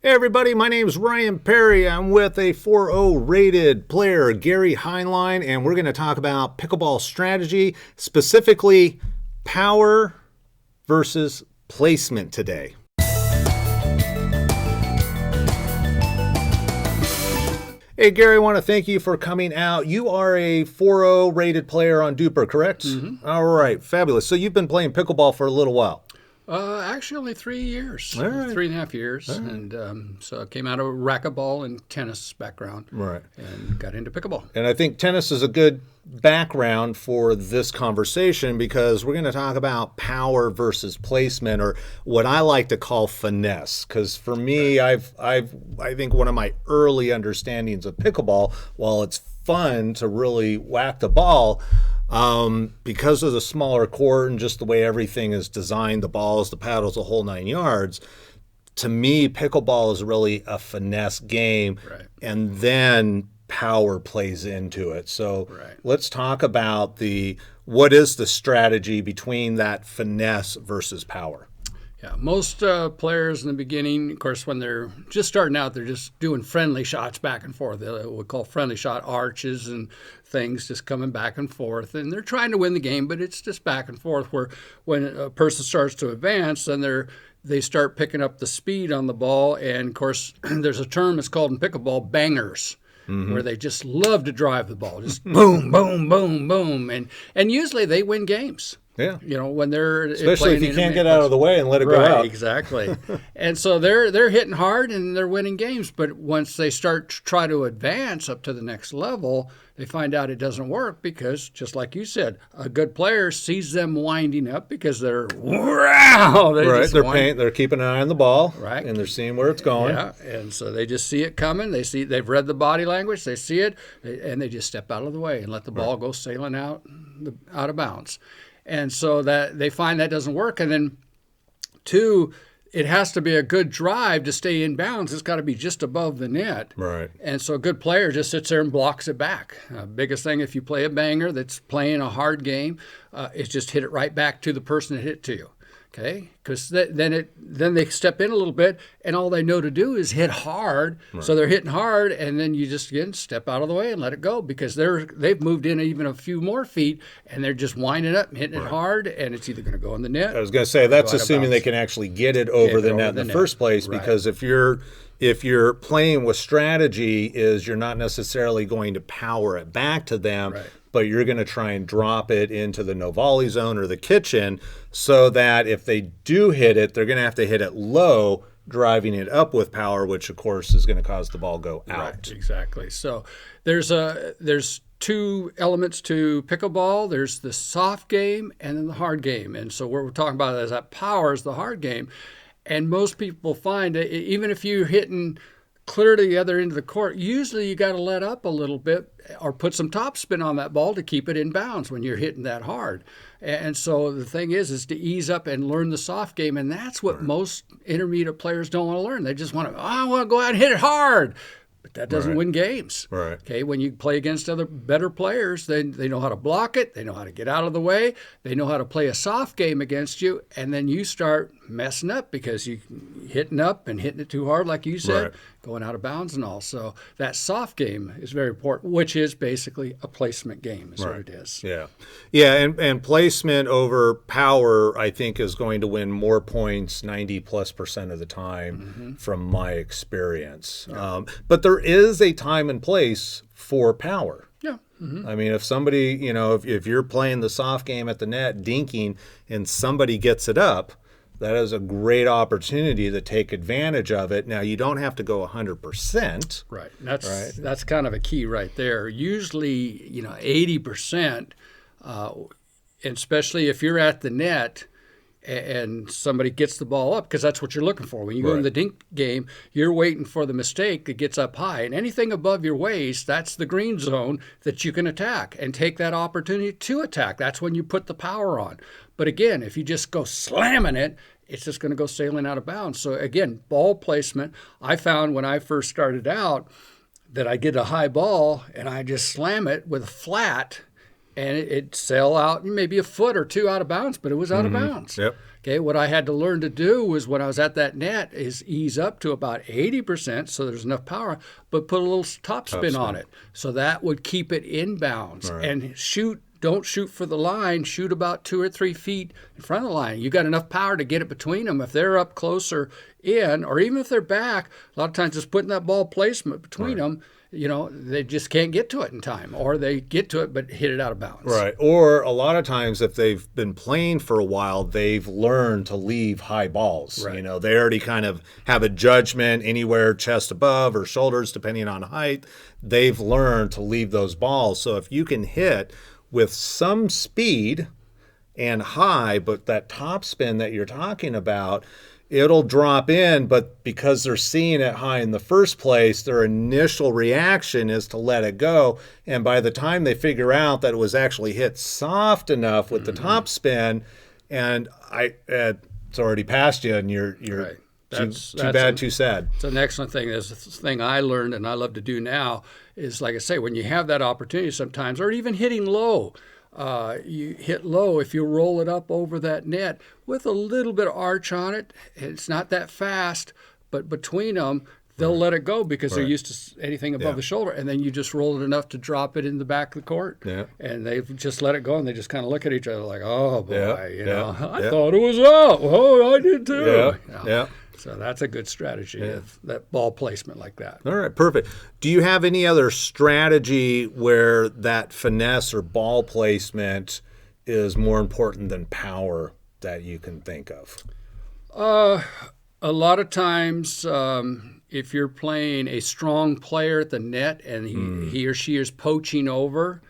Hey everybody, my name is Ryan Perry. I'm with a 4.0 rated player, Gary Heinlein, and we're going to talk about pickleball strategy, specifically power versus placement today. Hey Gary, I want to thank you for coming out. You are a 4.0 rated player on Duper, correct? Mm-hmm. All right, fabulous. So you've been playing pickleball for a little while. Actually, only 3 years, All right. 3.5 years, All right. And so I came out of racquetball and tennis background, Right. and got into pickleball. And I think tennis is a good background for this conversation because we're going to talk about power versus placement, or what I like to call finesse. Because for me, I think one of my early understandings of pickleball, while it's fun to really whack the ball, because of the smaller court and just the way everything is designed, the balls, the paddles, the whole 9 yards, to me, pickleball is really a finesse game. Right. And then power plays into it. So Right. Let's talk about what is the strategy between that finesse versus power. Yeah, most players in the beginning, of course, when they're just starting out, they're just doing friendly shots back and forth. We call friendly shot arches and things, just coming back and forth. And they're trying to win the game, but it's just back and forth. Where when a person starts to advance, then they start picking up the speed on the ball. And of course, there's a term it's called in pickleball bangers. Mm-hmm. Where they just love to drive the ball, just boom, boom, boom, boom, and usually they win games. Yeah, you know, when they're especially if you can't get out of the way and let it go out. Exactly. And so they're hitting hard and they're winning games. But once they start to try to advance up to the next level, they find out it doesn't work because, just like you said, a good player sees them winding up because they're right. They're keeping an eye on the ball, right, and they're seeing where it's going. Yeah, and so they just see it coming. They've read the body language. They see it, and they just step out of the way and let the ball go sailing out of bounds. And so that they find that doesn't work. And then, two, it has to be a good drive to stay in bounds. It's got to be just above the net. Right. And so a good player just sits there and blocks it back. Biggest thing, if you play a banger that's playing a hard game, is just hit it right back to the person that hit it to you. Okay, because then they step in a little bit, and all they know to do is hit hard. Right. So they're hitting hard, and then you just again step out of the way and let it go because they've moved in even a few more feet, and they're just winding up and hitting it hard, and it's either going to go in the net. I was going to say that's assuming they can actually get it over the net in the first place, right. Because if you're playing with strategy, you're not necessarily going to power it back to them. Right. But you're going to try and drop it into the no volley zone or the kitchen so that if they do hit it, they're going to have to hit it low, driving it up with power, which of course is going to cause the ball go out. Right, exactly. So there's two elements to pickleball. There's the soft game and then the hard game. And so what we're talking about is that power is the hard game. And most people find that even if you're hitting clear to the other end of the court, usually you got to let up a little bit or put some topspin on that ball to keep it in bounds when you're hitting that hard. And so the thing is to ease up and learn the soft game, and that's what most intermediate players don't want to learn. They just want to, I want to go out and hit it hard. But that doesn't win games. Right. Okay, when you play against other better players, they know how to block it, they know how to get out of the way, they know how to play a soft game against you, and then you start messing up because you hitting up and hitting it too hard, like you said, right. Going out of bounds and all. So that soft game is very important, which is basically a placement game is what it is. Yeah. Yeah, and placement over power, I think, is going to win more points 90+% of the time from my experience. Yeah. But there is a time and place for power. Yeah. Mm-hmm. I mean, if somebody, if you're playing the soft game at the net, dinking, and somebody gets it up, that is a great opportunity to take advantage of it. Now, you don't have to go 100%. Right. That's kind of a key right there. Usually, 80%, and especially if you're at the net and somebody gets the ball up, because that's what you're looking for. When you go in the dink game, you're waiting for the mistake that gets up high. And anything above your waist, that's the green zone that you can attack and take that opportunity to attack. That's when you put the power on. But again, if you just go slamming it, it's just going to go sailing out of bounds. So again, ball placement, I found when I first started out that I get a high ball and I just slam it with a flat, and it sail out maybe a foot or two out of bounds, but it was out of bounds. Yep. Okay, what I had to learn to do was when I was at that net is ease up to about 80% so there's enough power, but put a little top spin on it. So that would keep it in bounds. Right. And don't shoot for the line, shoot about 2 or 3 feet in front of the line. You got enough power to get it between them. If they're up closer in, or even if they're back, a lot of times just putting that ball placement between them, they just can't get to it in time, or they get to it but hit it out of bounds. Right. Or a lot of times if they've been playing for a while, they've learned to leave high balls. Right. They already kind of have a judgment anywhere chest above or shoulders, depending on height. They've learned to leave those balls. So if you can hit with some speed and high, but that top spin that you're talking about, it'll drop in, but because they're seeing it high in the first place, their initial reaction is to let it go. And by the time they figure out that it was actually hit soft enough with the top spin, and it's already past you, and you're Right. too bad, too sad. It's an excellent thing. There's a thing I learned and I love to do now is, like I say, when you have that opportunity sometimes, or even hitting low, you hit low, if you roll it up over that net with a little bit of arch on it, it's not that fast, but between them, they'll let it go because they're used to anything above the shoulder, and then you just roll it enough to drop it in the back of the court, and they've just let it go, and they just kind of look at each other like, oh boy, I thought it was out. Oh, I did too. Yeah. So that's a good strategy, of that ball placement like that. All right, perfect. Do you have any other strategy where that finesse or ball placement is more important than power that you can think of? A lot of times, if you're playing a strong player at the net and he or she is poaching over,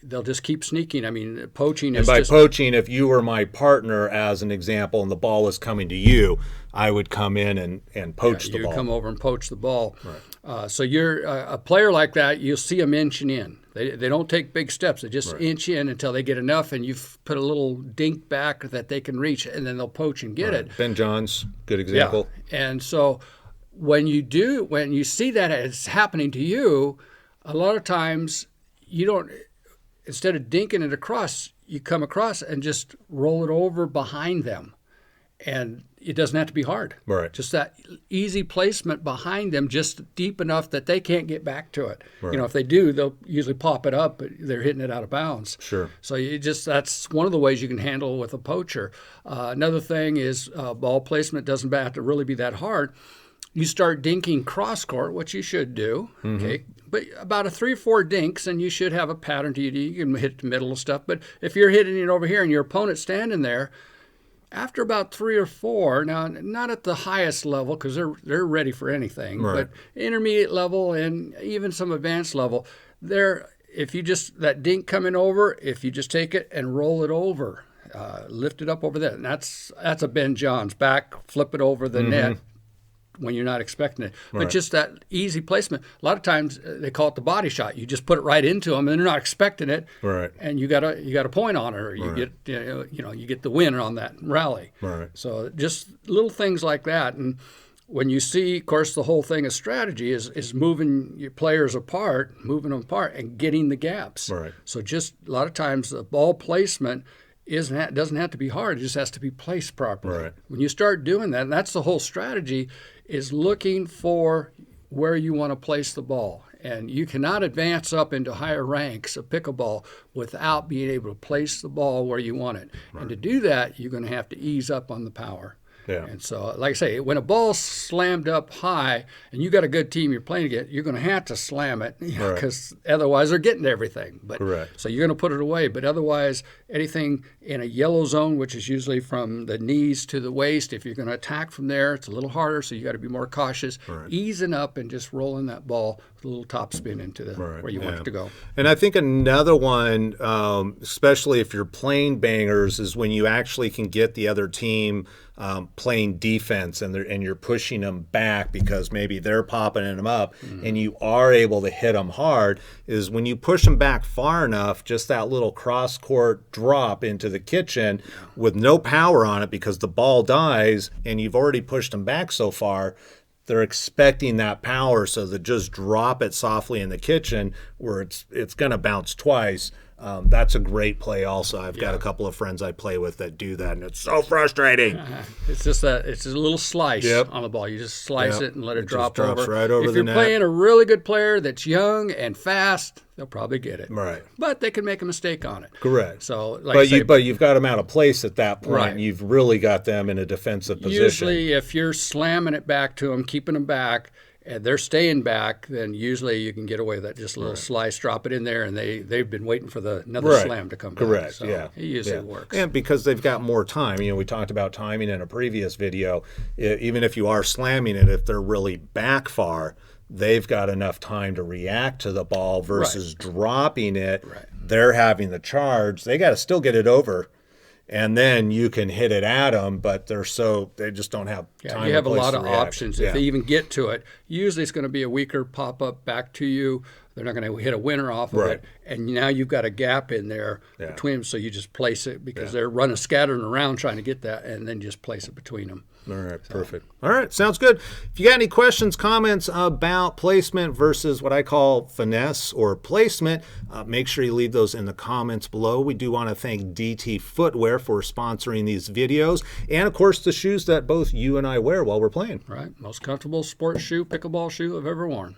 they'll just keep sneaking. I mean, poaching is And by poaching, if you were my partner, as an example, and the ball was coming to you, I would come in and poach the ball. You come over and poach the ball. Right. So you're a player like that, you'll see them inching in. They don't take big steps. They just inch in until they get enough, and you've put a little dink back that they can reach, and then they'll poach and get it. Ben Johns, good example. Yeah. And so when you see that it's happening to you, a lot of times you don't, instead of dinking it across, you come across and just roll it over behind them. And it doesn't have to be hard. Right. Just that easy placement behind them, just deep enough that they can't get back to it. Right. If they do, they'll usually pop it up, but they're hitting it out of bounds. Sure. So that's one of the ways you can handle with a poacher. Another thing is ball placement doesn't have to really be that hard. You start dinking cross court, which you should do, okay? But about 3 or 4 dinks, and you should have a pattern to you. You can hit the middle of stuff. But if you're hitting it over here and your opponent's standing there, after about 3 or 4, now not at the highest level because they're ready for anything, but intermediate level and even some advanced level, if you just that dink coming over, if you just take it and roll it over, lift it up over there, and that's a Ben Johns back, flip it over the net when you're not expecting it. But just that easy placement. A lot of times they call it the body shot. You just put it right into them, and they're not expecting it. Right. And you got a point on it, or you get you get the win on that rally. Right. So just little things like that. And when you see, of course, the whole thing of strategy is moving your players apart, moving them apart, and getting the gaps. Right. So just a lot of times the ball placement doesn't have to be hard. It just has to be placed properly. Right. When you start doing that, and that's the whole strategy, is looking for where you want to place the ball. And you cannot advance up into higher ranks of pickleball without being able to place the ball where you want it. Right. And to do that, you're going to have to ease up on the power. Yeah. And so, like I say, when a ball's slammed up high and you got a good team you're playing against, you're going to have to slam it because otherwise they're getting everything. But Correct. So you're going to put it away. But otherwise, anything in a yellow zone, which is usually from the knees to the waist, if you're going to attack from there, it's a little harder. So you got to be more cautious, easing up and just rolling that ball with a little top spin into where you want it to go. And I think another one, especially if you're playing bangers, is when you actually can get the other team playing defense and you're pushing them back because maybe they're popping them up and you are able to hit them hard, is when you push them back far enough, just that little cross court drop into the kitchen with no power on it because the ball dies and you've already pushed them back so far. They're expecting that power, so they just drop it softly in the kitchen where it's going to bounce twice. That's a great play also. I've got a couple of friends I play with that do that, and it's so frustrating. It's just a little slice on the ball. You just slice it and let it drop drops over. right over if the you're net. playing a really good player that's young and fast, they'll probably get it. Right. But they can make a mistake on it. Correct. So, like I say, but you've got them out of place at that point. Right. And you've really got them in a defensive position. usually if you're slamming it back to them, keeping them back, and they're staying back, then usually you can get away with that. Just a little slice, drop it in there, and they've been waiting for another slam to come back. Correct. So yeah. it usually works. And because they've got more time. We talked about timing in a previous video. Even if you are slamming it, if they're really back far, they've got enough time to react to the ball versus dropping it. Right. They're having the charge. They got to still get it over. And then you can hit it at them, but they just don't have time. You have a lot to of react. options. If they even get to it, usually it's going to be a weaker pop-up back to you. They're not going to hit a winner off of it. And now you've got a gap in there between them, so you just place it because they're running scattering around trying to get that, and then just place it between them. All right, perfect. All right, sounds good. If you got any questions, comments about placement versus what I call finesse or placement, make sure you leave those in the comments below. We do want to thank DT Footwear for sponsoring these videos, and of course the shoes that both you and I wear while we're playing. Right, most comfortable sports shoe, pickleball shoe I've ever worn.